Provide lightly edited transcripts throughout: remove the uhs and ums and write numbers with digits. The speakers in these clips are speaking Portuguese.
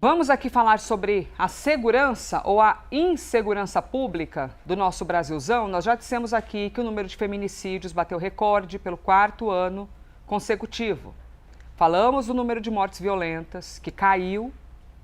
Vamos aqui falar sobre a segurança ou a insegurança pública do nosso Brasilzão. Nós já dissemos aqui que o número de feminicídios bateu recorde pelo 4º ano consecutivo. Falamos do número de mortes violentas, que caiu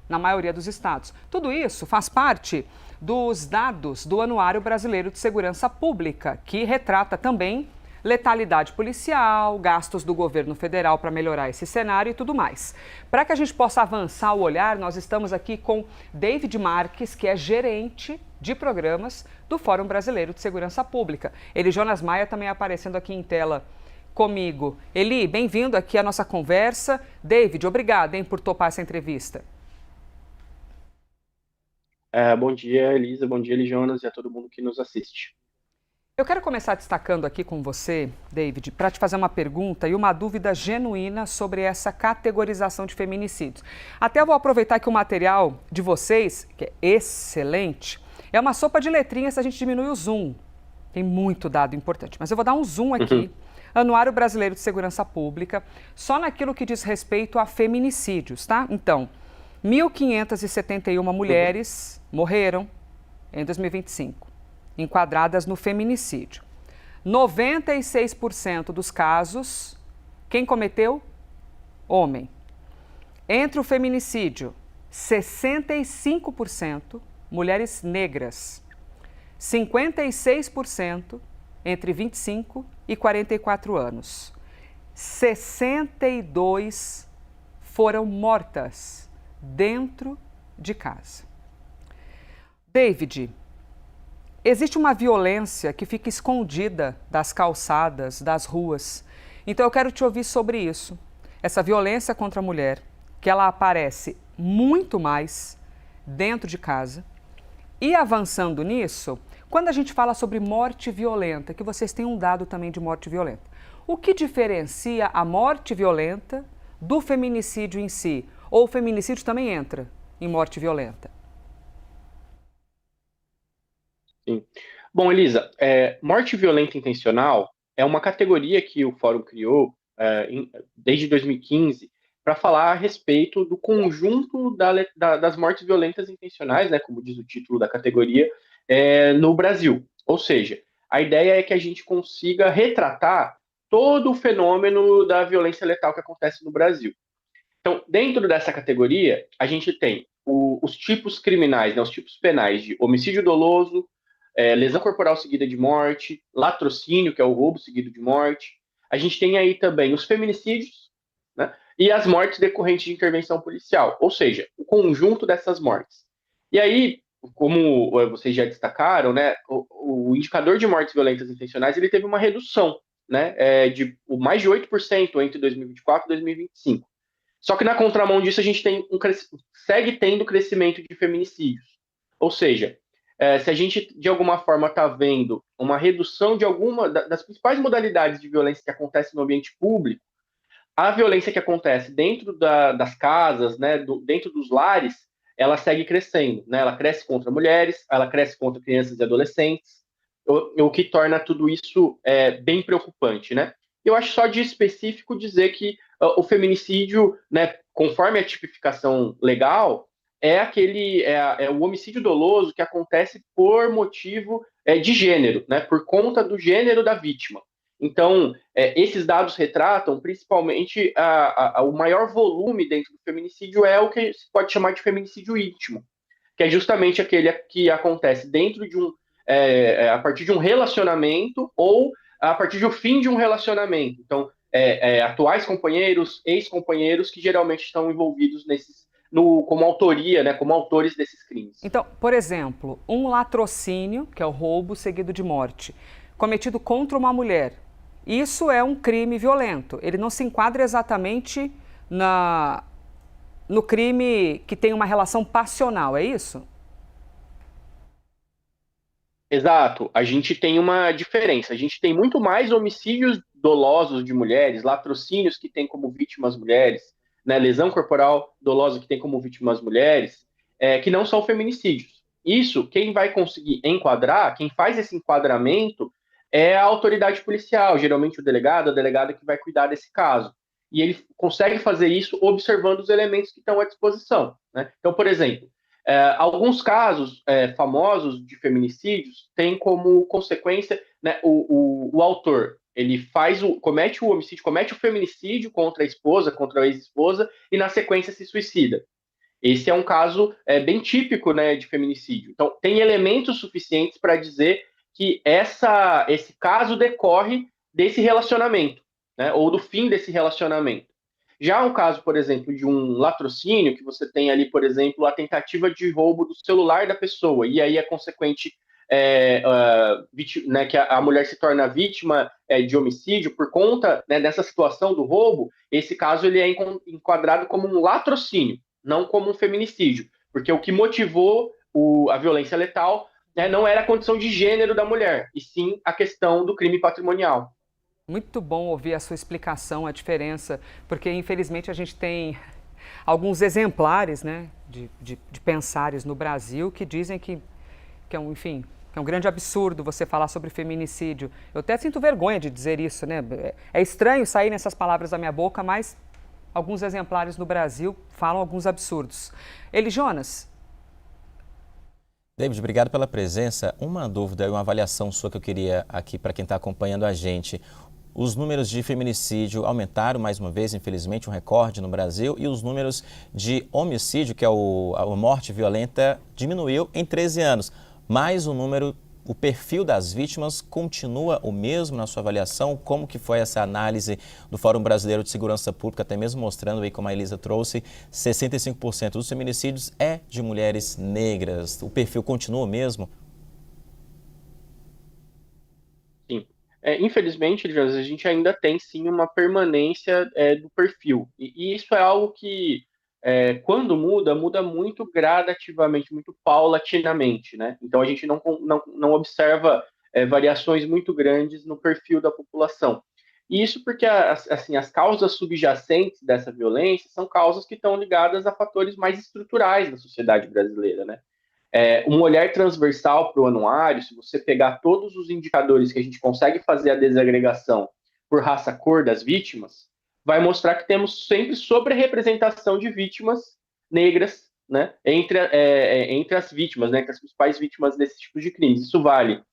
na maioria dos estados. Tudo isso faz parte dos dados do Anuário Brasileiro de Segurança Pública, que retrata também letalidade policial, gastos do governo federal para melhorar esse cenário e tudo mais. Para que a gente possa avançar o olhar, nós estamos aqui com David Marques, que é gerente de programas do Fórum Brasileiro de Segurança Pública. Ele, Jonas Maia, também aparecendo aqui em tela comigo. Eli, bem-vindo aqui à nossa conversa. David, obrigada, por topar essa entrevista. Bom dia, Elisa, bom dia, Jonas, e a todo mundo que nos assiste. Eu quero começar destacando aqui com você, David, para te fazer uma pergunta e uma dúvida genuína sobre essa categorização de feminicídios. Até vou aproveitar que o material de vocês, que é excelente, é uma sopa de letrinhas se a gente diminui o zoom. Tem muito dado importante, mas eu vou dar um zoom aqui. Anuário Brasileiro de Segurança Pública, só naquilo que diz respeito a feminicídios, tá? Então, 1.571 mulheres morreram em 2025. Enquadradas no feminicídio. 96% dos casos, quem cometeu? Homem. Entre o feminicídio, 65% mulheres negras. 56% entre 25 e 44 anos. 62 foram mortas dentro de casa. David, existe uma violência que fica escondida das calçadas, das ruas. Então eu quero te ouvir sobre isso. Essa violência contra a mulher, que ela aparece muito mais dentro de casa. E avançando nisso, quando a gente fala sobre morte violenta, que vocês têm um dado também de morte violenta, o que diferencia a morte violenta do feminicídio em si? Ou o feminicídio também entra em morte violenta? Sim. Bom, Elisa, morte violenta intencional é uma categoria que o Fórum criou desde 2015 para falar a respeito do conjunto das mortes violentas intencionais, né, como diz o título da categoria, no Brasil. Ou seja, a ideia é que a gente consiga retratar todo o fenômeno da violência letal que acontece no Brasil. Então, dentro dessa categoria, a gente tem os tipos criminais, né, os tipos penais de homicídio doloso, lesão corporal seguida de morte, latrocínio, que é o roubo seguido de morte. A gente tem aí também os feminicídios, né, e as mortes decorrentes de intervenção policial, ou seja, o conjunto dessas mortes. E aí, como vocês já destacaram, né, o indicador de mortes violentas intencionais ele teve uma redução, né, de mais de 8% entre 2024 e 2025. Só que na contramão disso a gente tem segue tendo crescimento de feminicídios. Ou seja, se a gente de alguma forma está vendo uma redução de alguma das principais modalidades de violência que acontece no ambiente público, a violência que acontece dentro das casas, né, dentro dos lares, ela segue crescendo. Né? Ela cresce contra mulheres, ela cresce contra crianças e adolescentes, o que torna tudo isso bem preocupante. Né? Eu acho só de específico dizer que o feminicídio, né, conforme a tipificação legal, é o homicídio doloso que acontece por motivo de gênero, né, por conta do gênero da vítima. Então, esses dados retratam principalmente o maior volume dentro do feminicídio é o que se pode chamar de feminicídio íntimo, que é justamente aquele que acontece dentro de a partir de um relacionamento ou a partir do fim de um relacionamento. Então, atuais companheiros, ex-companheiros que geralmente estão envolvidos como autoria, né, como autores desses crimes. Então, por exemplo, um latrocínio, que é o roubo seguido de morte, cometido contra uma mulher, isso é um crime violento. Ele não se enquadra exatamente no crime que tem uma relação passional, é isso? Exato. A gente tem uma diferença. A gente tem muito mais homicídios dolosos de mulheres, latrocínios que tem como vítimas mulheres, né, lesão corporal dolosa que tem como vítimas mulheres, que não são feminicídios. Isso, quem vai conseguir enquadrar, quem faz esse enquadramento é a autoridade policial, geralmente o delegado, a delegada que vai cuidar desse caso. E ele consegue fazer isso observando os elementos que estão à disposição, né? Então, por exemplo, alguns casos famosos de feminicídios têm como consequência, né, o autor, ele comete o homicídio, comete o feminicídio contra a esposa, contra a ex-esposa, e na sequência se suicida. Esse é um caso bem típico, né, de feminicídio. Então, tem elementos suficientes para dizer que esse caso decorre desse relacionamento, né, ou do fim desse relacionamento. Já um caso, por exemplo, de um latrocínio, que você tem ali, por exemplo, a tentativa de roubo do celular da pessoa, e aí a consequente né, que a mulher se torna vítima de homicídio por conta, né, dessa situação do roubo, esse caso ele é enquadrado como um latrocínio, não como um feminicídio, porque o que motivou a violência letal, né, não era a condição de gênero da mulher, e sim a questão do crime patrimonial. Muito bom ouvir a sua explicação, a diferença, porque infelizmente a gente tem alguns exemplares, né, de pensares no Brasil que dizem que é um, enfim, que é um grande absurdo você falar sobre feminicídio. Eu até sinto vergonha de dizer isso, né? É estranho sair nessas palavras da minha boca, mas alguns exemplares no Brasil falam alguns absurdos. Eli Jonas. David, obrigado pela presença. Uma dúvida e uma avaliação sua que eu queria aqui para quem está acompanhando a gente. Os números de feminicídio aumentaram mais uma vez, infelizmente, um recorde no Brasil, e os números de homicídio, que é a morte violenta, diminuiu em 13 anos. Mas o perfil das vítimas continua o mesmo na sua avaliação? Como que foi essa análise do Fórum Brasileiro de Segurança Pública, até mesmo mostrando aí, como a Elisa trouxe, 65% dos feminicídios é de mulheres negras. O perfil continua o mesmo? Sim. Infelizmente, a gente ainda tem sim uma permanência do perfil. E isso é algo que, quando muda muito gradativamente, muito paulatinamente, né? Então a gente não observa variações muito grandes no perfil da população. E isso porque assim, as causas subjacentes dessa violência são causas que estão ligadas a fatores mais estruturais da sociedade brasileira, né? Um olhar transversal para o anuário, se você pegar todos os indicadores que a gente consegue fazer a desagregação por raça, cor das vítimas, vai mostrar que temos sempre sobre-representação de vítimas negras, né, entre as vítimas, né, entre as principais vítimas desses tipos de crimes. Isso vale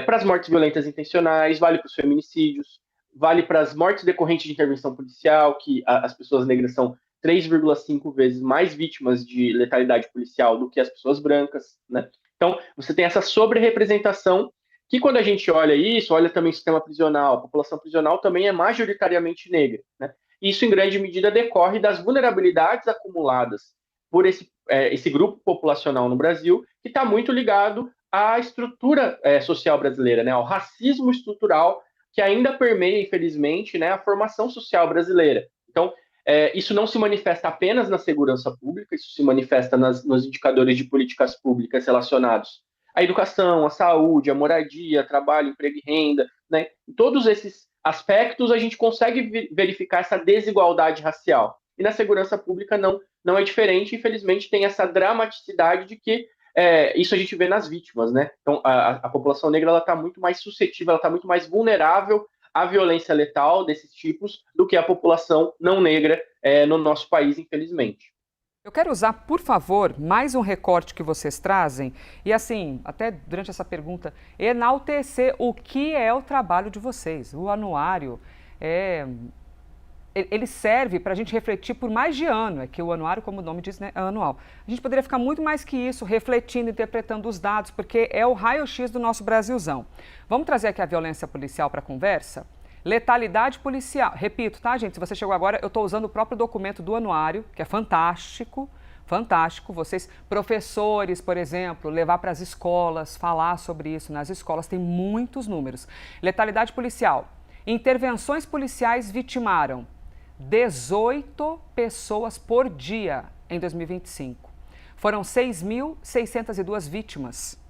para as mortes violentas intencionais, vale para os feminicídios, vale para as mortes decorrentes de intervenção policial, que as pessoas negras são 3,5 vezes mais vítimas de letalidade policial do que as pessoas brancas, né? Então, você tem essa sobre-representação que, quando a gente olha isso, olha também o sistema prisional, a população prisional também é majoritariamente negra, né? Isso, em grande medida, decorre das vulnerabilidades acumuladas por esse grupo populacional no Brasil, que está muito ligado à estrutura social brasileira, né? Ao racismo estrutural que ainda permeia, infelizmente, né, a formação social brasileira. Então, isso não se manifesta apenas na segurança pública, isso se manifesta nos indicadores de políticas públicas relacionados à educação, à saúde, à moradia, trabalho, emprego e renda, né? Em todos esses aspectos a gente consegue verificar essa desigualdade racial. E na segurança pública não é diferente, infelizmente tem essa dramaticidade de que isso a gente vê nas vítimas, né? Então a população negra está muito mais suscetível, ela está muito mais vulnerável à violência letal desses tipos do que a população não negra no nosso país, infelizmente. Eu quero usar, por favor, mais um recorte que vocês trazem e, assim, até durante essa pergunta, enaltecer o que é o trabalho de vocês. O anuário, ele serve para a gente refletir por mais de ano, é que o anuário, como o nome diz, né, é anual. A gente poderia ficar muito mais que isso, refletindo, interpretando os dados, porque é o raio-x do nosso Brasilzão. Vamos trazer aqui a violência policial para a conversa? Letalidade policial. Repito, tá, gente? Se você chegou agora, eu estou usando o próprio documento do anuário, que é fantástico, fantástico. Vocês, professores, por exemplo, levar para as escolas, falar sobre isso. Nas escolas tem muitos números. Letalidade policial. Intervenções policiais vitimaram 18 pessoas por dia em 2025. Foram 6.602 vítimas.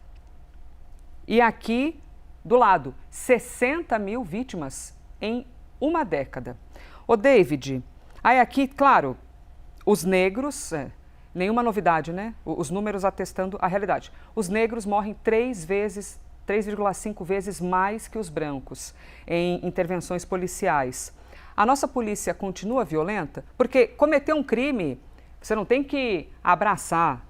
E aqui, do lado, 60 mil vítimas em uma década. Ô David, aí aqui, claro, os negros, nenhuma novidade, né? Os números atestando a realidade. Os negros morrem 3,5 vezes mais que os brancos em intervenções policiais. A nossa polícia continua violenta? Porque cometer um crime, você não tem que abraçar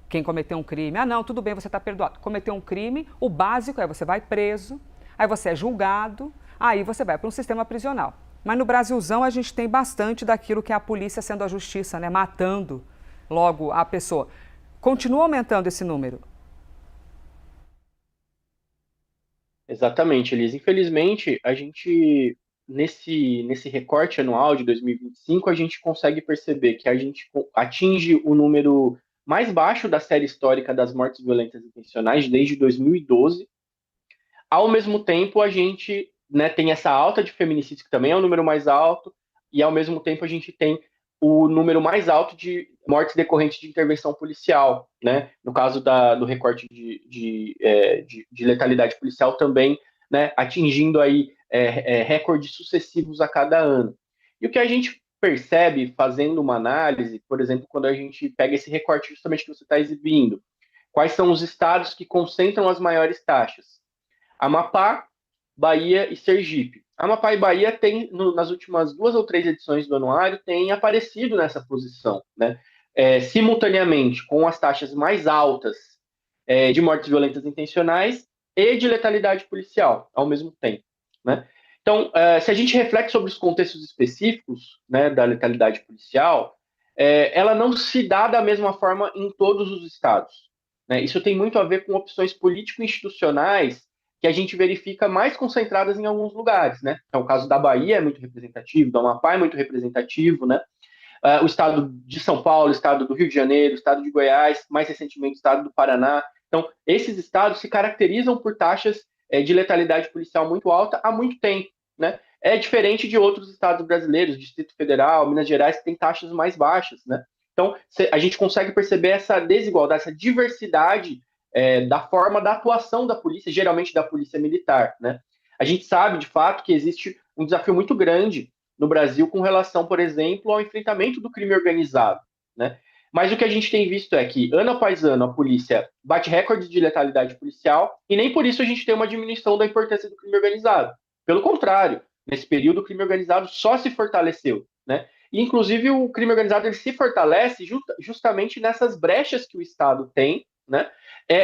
quem cometeu um crime. Ah, não, tudo bem, você está perdoado. Cometeu um crime, o básico é você vai preso, aí você é julgado, aí você vai para um sistema prisional. Mas no Brasilzão a gente tem bastante daquilo que é a polícia sendo a justiça, né? Matando logo a pessoa. Continua aumentando esse número. Exatamente, Elisa. Infelizmente, a gente, nesse recorte anual de 2025, a gente consegue perceber que a gente atinge o número mais baixo da série histórica das mortes violentas intencionais desde 2012. Ao mesmo tempo, a gente, né, tem essa alta de feminicídios, que também é o número mais alto, e ao mesmo tempo a gente tem o número mais alto de mortes decorrentes de intervenção policial, né? No caso do recorte de letalidade policial também, né, atingindo aí recordes sucessivos a cada ano. E o que a gente percebe fazendo uma análise, por exemplo, quando a gente pega esse recorte justamente que você está exibindo, quais são os estados que concentram as maiores taxas? Amapá, Bahia e Sergipe. Amapá e Bahia têm, nas últimas 2 ou 3 edições do anuário, têm aparecido nessa posição, né? Simultaneamente com as taxas mais altas de mortes violentas intencionais e de letalidade policial, ao mesmo tempo, né? Então, se a gente reflete sobre os contextos específicos, né, da letalidade policial, ela não se dá da mesma forma em todos os estados, né? Isso tem muito a ver com opções político-institucionais que a gente verifica mais concentradas em alguns lugares, né? Então, o caso da Bahia é muito representativo, do Amapá é muito representativo, né? O estado de São Paulo, o estado do Rio de Janeiro, o estado de Goiás, mais recentemente o estado do Paraná. Então, esses estados se caracterizam por taxas de letalidade policial muito alta há muito tempo, né? É diferente de outros estados brasileiros, Distrito Federal, Minas Gerais, que tem taxas mais baixas, né? Então, a gente consegue perceber essa desigualdade, essa diversidade da forma da atuação da polícia, geralmente da polícia militar, né? A gente sabe, de fato, que existe um desafio muito grande no Brasil com relação, por exemplo, ao enfrentamento do crime organizado, né? Mas o que a gente tem visto é que, ano após ano, a polícia bate recordes de letalidade policial e nem por isso a gente tem uma diminuição da importância do crime organizado. Pelo contrário, nesse período o crime organizado só se fortaleceu, né? E, inclusive, o crime organizado ele se fortalece justamente nessas brechas que o Estado tem, né?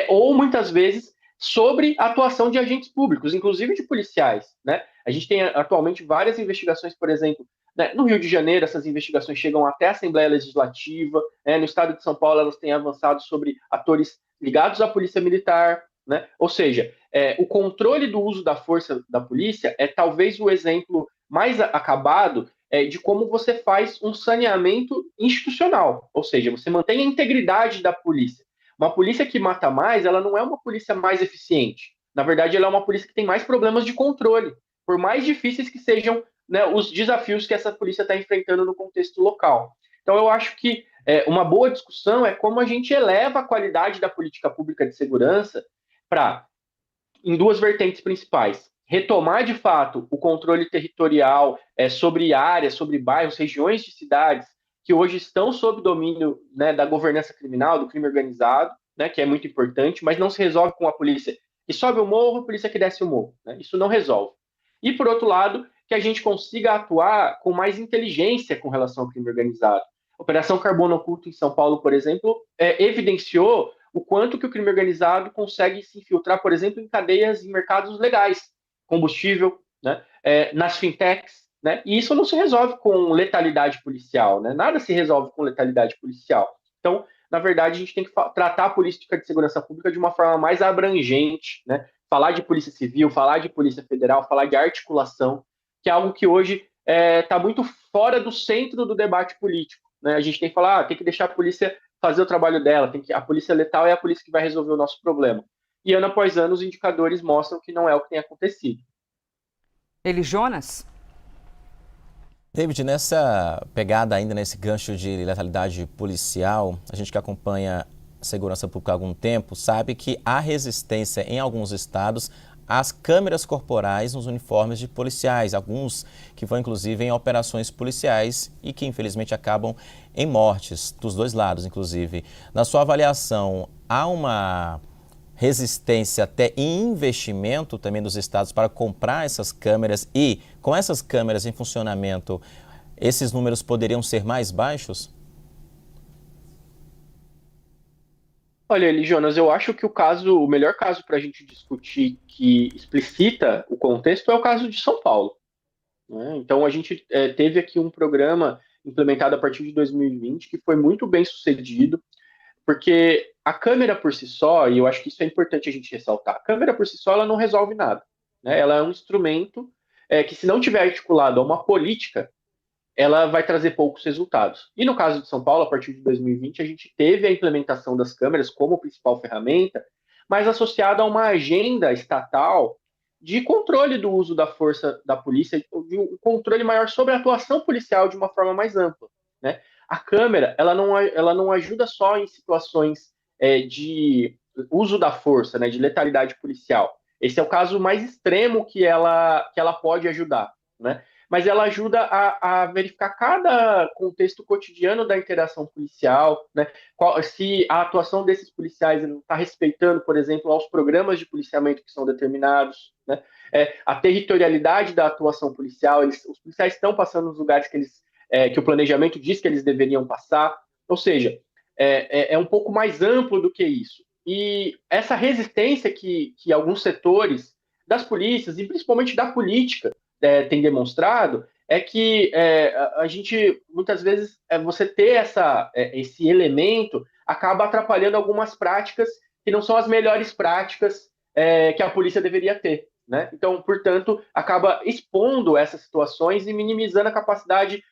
Ou muitas vezes sobre a atuação de agentes públicos, inclusive de policiais, né? A gente tem atualmente várias investigações, por exemplo, né, no Rio de Janeiro, essas investigações chegam até a Assembleia Legislativa, né? No estado de São Paulo, elas têm avançado sobre atores ligados à Polícia Militar, né? Ou seja, o controle do uso da força da polícia é talvez o exemplo mais acabado de como você faz um saneamento institucional, ou seja, você mantém a integridade da polícia. Uma polícia que mata mais, ela não é uma polícia mais eficiente. Na verdade, ela é uma polícia que tem mais problemas de controle, por mais difíceis que sejam, né, os desafios que essa polícia está enfrentando no contexto local. Então, eu acho que uma boa discussão é como a gente eleva a qualidade da política pública de segurança para, em 2 vertentes principais, retomar de fato o controle territorial sobre áreas, sobre bairros, regiões de cidades que hoje estão sob domínio, né, da governança criminal, do crime organizado, né, que é muito importante, mas não se resolve com a polícia que sobe o morro, a polícia que desce o morro, né? Isso não resolve. E, por outro lado, que a gente consiga atuar com mais inteligência com relação ao crime organizado. A Operação Carbono Oculto em São Paulo, por exemplo, evidenciou o quanto que o crime organizado consegue se infiltrar, por exemplo, em cadeias e mercados legais, combustível, né, nas fintechs, né, e isso não se resolve com letalidade policial, né, nada se resolve com letalidade policial. Então, na verdade, a gente tem que tratar a política de segurança pública de uma forma mais abrangente, né, falar de polícia civil, falar de polícia federal, falar de articulação, que é algo que hoje está muito fora do centro do debate político, né, a gente tem que falar, tem que deixar a polícia fazer o trabalho dela, a polícia letal é a polícia que vai resolver o nosso problema. E ano após ano os indicadores mostram que não é o que tem acontecido. Eli Jonas? David, nessa pegada ainda, nesse gancho de letalidade policial, a gente que acompanha a segurança pública há algum tempo sabe que há resistência em alguns estados às câmeras corporais nos uniformes de policiais, alguns que vão inclusive em operações policiais e que infelizmente acabam em mortes, dos 2 lados inclusive. Na sua avaliação, há uma resistência até em investimento também dos estados para comprar essas câmeras e, com essas câmeras em funcionamento, esses números poderiam ser mais baixos? Olha, Eli, Jonas, eu acho que o melhor caso para a gente discutir que explicita o contexto é o caso de São Paulo, né? Então, a gente teve aqui um programa implementado a partir de 2020 que foi muito bem sucedido, porque a câmera por si só, e eu acho que isso é importante a gente ressaltar, a câmera por si só ela não resolve nada, né? Ela é um instrumento que, se não tiver articulado a uma política, ela vai trazer poucos resultados. E no caso de São Paulo, a partir de 2020, a gente teve a implementação das câmeras como principal ferramenta, mas associada a uma agenda estatal de controle do uso da força da polícia, de um controle maior sobre a atuação policial de uma forma mais ampla, né? A câmera, ela não ajuda só em situações de uso da força, né, de letalidade policial. Esse é o caso mais extremo que ela pode ajudar, né? Mas ela ajuda a verificar cada contexto cotidiano da interação policial, né? Se a atuação desses policiais está respeitando, por exemplo, aos programas de policiamento que são determinados, né? A territorialidade da atuação policial, os policiais estão passando nos lugares que o planejamento diz que eles deveriam passar, ou seja, é um pouco mais amplo do que isso. E essa resistência que alguns setores das polícias, e principalmente da política, tem demonstrado, é que a gente, muitas vezes, você ter esse elemento acaba atrapalhando algumas práticas que não são as melhores práticas que a polícia deveria ter, né? Então, portanto, acaba expondo essas situações e minimizando a capacidade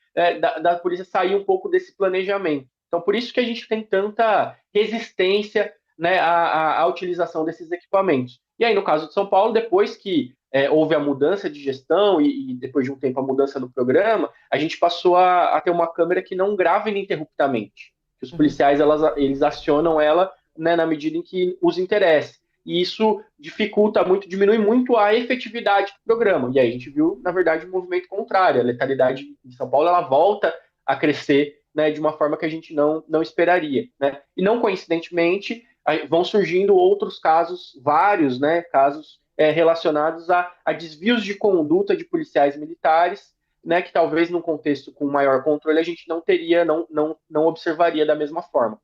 da polícia sair um pouco desse planejamento. Então, por isso que a gente tem tanta resistência, né, à utilização desses equipamentos. E aí, no caso de São Paulo, depois que houve a mudança de gestão e depois de um tempo a mudança do programa, a gente passou a ter uma câmera que não grava ininterruptamente. Que os policiais eles acionam ela, né, na medida em que os interessa. E isso dificulta muito, diminui muito a efetividade do programa. E aí a gente viu, na verdade, um movimento contrário. A letalidade em São Paulo ela volta a crescer, né, de uma forma que a gente não esperaria, né? E não coincidentemente, vão surgindo outros casos, vários, né, casos relacionados a desvios de conduta de policiais militares, né, que talvez num contexto com maior controle a gente não teria, não observaria da mesma forma.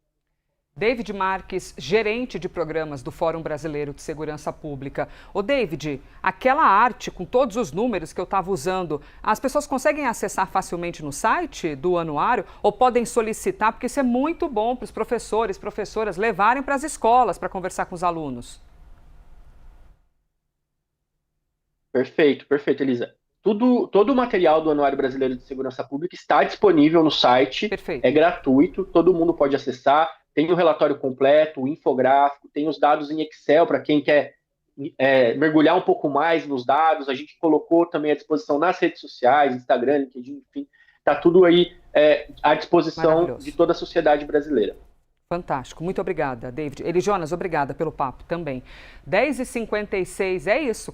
David Marques, gerente de programas do Fórum Brasileiro de Segurança Pública. Ô David, aquela arte com todos os números que eu estava usando, as pessoas conseguem acessar facilmente no site do anuário ou podem solicitar? Porque isso é muito bom para os professores, professoras levarem para as escolas para conversar com os alunos. Perfeito, Elisa. Todo o material do Anuário Brasileiro de Segurança Pública está disponível no site. Perfeito. É gratuito, todo mundo pode acessar. Tem o relatório completo, o infográfico, tem os dados em Excel para quem quer mergulhar um pouco mais nos dados. A gente colocou também à disposição nas redes sociais, Instagram, LinkedIn, enfim. Está tudo aí à disposição de toda a sociedade brasileira. Fantástico, muito obrigada, David. Eli Jonas, obrigada pelo papo também. 10h56, é isso.